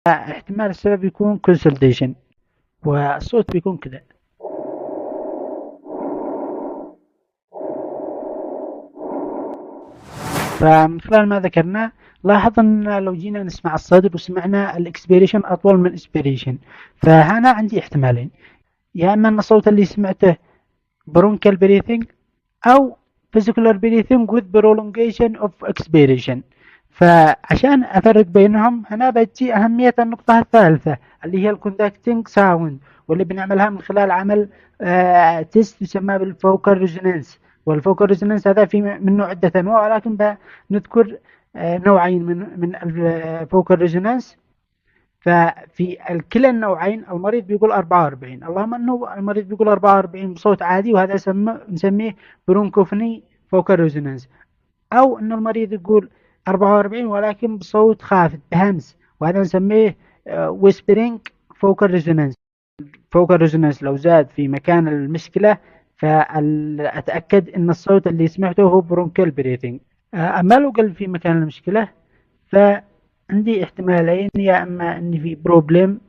احتمال السبب يكون consolidation، والصوت بيكون كذا. فمن خلال ما ذكرنا لاحظ أن لو جينا نسمع الصدر وسمعنا الإكسبيريشن أطول من الإسبيريشن، فهنا عندي احتمالين: يا إما أن الصوت اللي سمعته bronchial breathing أو fascicular breathing with prolongation of expiration. فعشان أفرق بينهم هنا بتجي أهمية النقطة الثالثة اللي هي الكوندكتنج ساوند، واللي بنعملها من خلال عمل تيست يسمى بالفوكال ريزونانس. والفوكال ريزونانس هذا في منه عدة أنواع، ولكن بنذكر نوعين من الفوكال ريزونانس. ففي كلا النوعين المريض بيقول 44، اللهم انه المريض بيقول 44 بصوت عادي، وهذا نسميه برونكوفوني فوكال ريزونانس، او انه المريض يقول 44 ولكن بصوت خافت بهمس، وهذا نسميه ويسبرينج فوكال ريزونانس. فوكال ريزونانس لو زاد في مكان المشكلة فأتأكد ان الصوت اللي سمعته هو برونكال بريثنج. اما لو قل في مكان المشكلة فعندي احتمالين: يا اما ان في بروبلم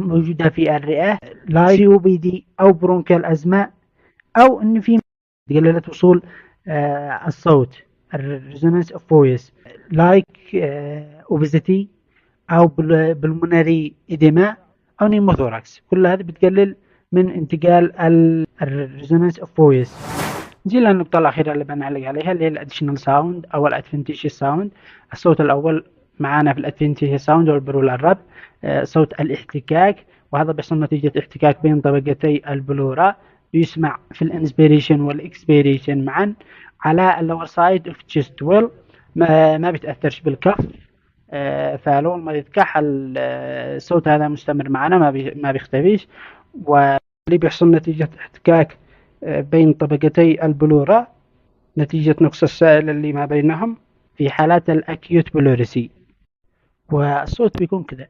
موجودة في الرئة لايك COPD أو برونكيال أزمة، أو إن في قلة وصول الصوت resonance of voice like obesity أو pulmonary edema أو نيموثوركس. كل هذا بتقلل من انتقال resonance of voice. نجي للنقطة الأخيرة اللي بنعلق عليها اللي هي الاديشنال ساوند أو الادفنتيشيوس ساوند. الصوت الأول معانا في الادفنتيشيوس ساوند والبلورال الرب صوت الاحتكاك، وهذا بيحصل نتيجة احتكاك بين طبقتي البلورا، بيسمع في الانسبيريشن والاكسبيريشن معا على اللور سايد اوف تشيست ويل، ما بيتأثرش بالكف. فلو المريض كح الصوت هذا مستمر معنا ما بيختفيش، واللي بيحصل نتيجة احتكاك بين طبقتي البلورا نتيجة نقص السائل اللي ما بينهم في حالات الأكيوت بلوريسي. والصوت بيكون كذا.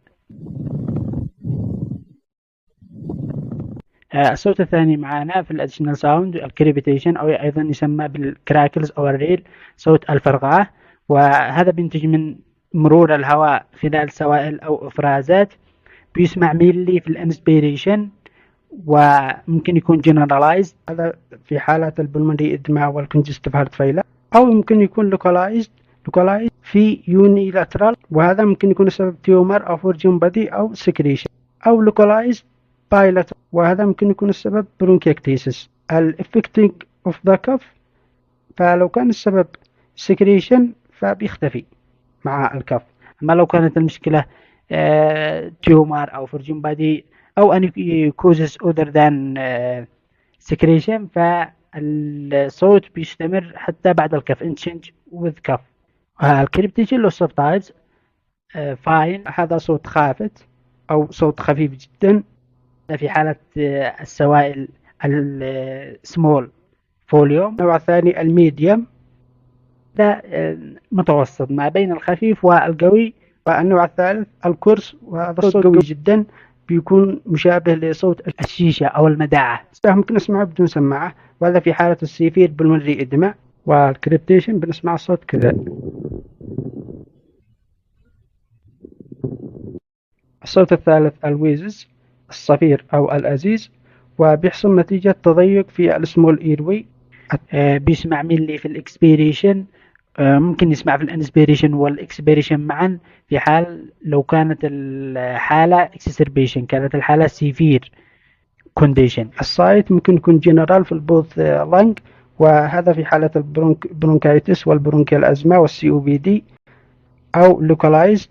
الصوت الثاني معنا في الاديشنال ساوند الكريبيتيشن، أو أيضا يسمى بالكراكلز أو الريل، صوت الفرقعة، وهذا بينتج من مرور الهواء خلال سوائل أو إفرازات. بيسمع مينلي في الانسبيريشن، وممكن يكون جنرالايزد، هذا في حالات البلمونري إدما والكونجستيف هارت فيلر، أو ممكن يكون لوكالايزد في يونيلاترال، وهذا ممكن يكون سبب تيومر أو فورجين بادي أو سكريشن، أو لوكالايزد بايلاترال، وهذا ممكن يكون السبب برونكيكتيسيس. الافكتنج اوف ذا كف، فلو كان السبب سكريشن فبيختفي مع الكف. أما لو كانت المشكلة تيومر أو فورجين بادي أو any causes other than secretion، فالصوت بيستمر حتى بعد الكف change with cough. الكريبتيشن له subtypes. فاين، هذا صوت خافت أو صوت خفيف جدا في حالة السوائل السمول فوليوم. النوع الثاني الميديوم، ده متوسط ما بين الخفيف والقوي. والنوع الثالث الكورس، وهذا الصوت قوي جدا بيكون مشابه لصوت الشيشة أو المداعة، ممكن نسمعه بدون سماعة، وهذا في حالة السيفير بالمري إدماء. والكريبتيشن بنسمع الصوت كذا. الصوت الثالث الويزز، الصفير أو الأزيز، وبيحصل نتيجة تضيق في السمول إيروي. بيسمع ملي في الإكسبيريشن، ممكن يسمع في الانسبيريشن والاكسبيريشن معا في حال لو كانت الحالة اكسسربيشن، كانت الحالة سيفير كونديشن. السايت ممكن يكون جنرال في البوث لانج، وهذا في حالة البرونكايتس والبرونكيال أزمة والسي او بي دي، أو لوكالايزد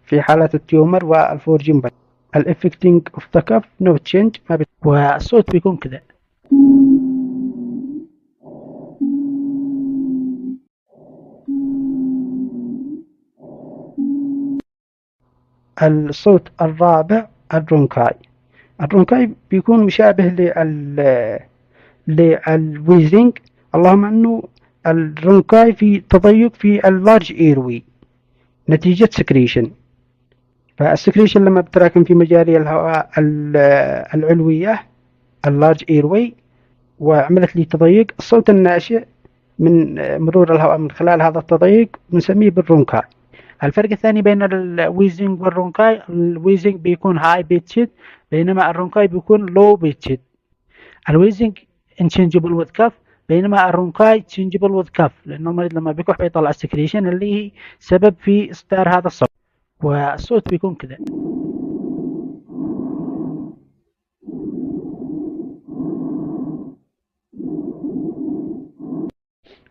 في حالة التيومر والفورجين بادي. الافكتنج اوف ذا كف نو تشينج، والصوت بيكون كذا. الصوت الرابع الرونكاي. الرونكاي بيكون مشابه للويزنج، اللهم انه الرونكاي في تضيق في اللارج ايروي نتيجة سكريشن. فالسكريشن لما بتراكم في مجاري الهواء العلوية اللارج ايروي وعملت لي تضيق، الصوت الناشئ من مرور الهواء من خلال هذا التضيق بنسميه بالرونكاي. الفرق الثاني بين الويزنج والرونكاي، الويزنج بيكون هاي بيتشد بينما الرونكاي بيكون لو بيتشد. الويزنج انشنجبل وذ كف بينما الرونكاي تشنجبل وذ كف، لانه المريض لما بيكح بيطلع السكريشن اللي هي سبب في اصدار هذا الصوت، والصوت بيكون كذا.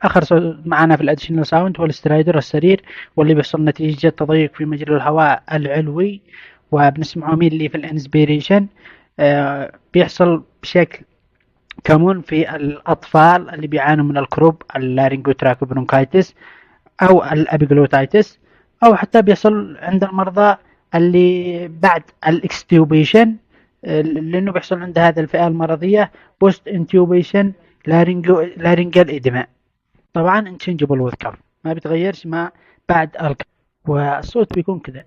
اخر صوت معنا في الاديشنال ساوند هو السترايدر السرير، واللي بيحصل نتيجة تضيق في مجرى الهواء العلوي، وبنسمعه مين اللي في الانسبيريشن. بيحصل بشكل كمون في الأطفال اللي بيعانوا من الكروب اللارينجوتراك برونكايتس أو الأبيجلوتايتس، أو حتى بيحصل عند المرضى اللي بعد الاكستيوبيشن، لأنه بيحصل عند هذا الفئة المرضية بوست انتيوبيشن لارينجال إدماء. طبعا انتشنجبل وذ كف، ما بيتغيرش ما بعد الكف، والصوت بيكون كذا.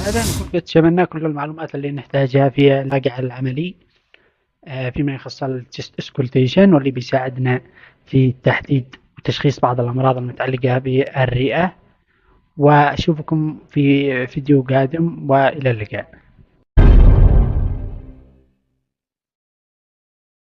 هذا نكون قد شملنا كل المعلومات اللي نحتاجها في الواقع العملي فيما يخص التست اسكولتيشن، واللي بيساعدنا في تحديد وتشخيص بعض الأمراض المتعلقة بالرئة. وأشوفكم في فيديو قادم، وإلى اللقاء.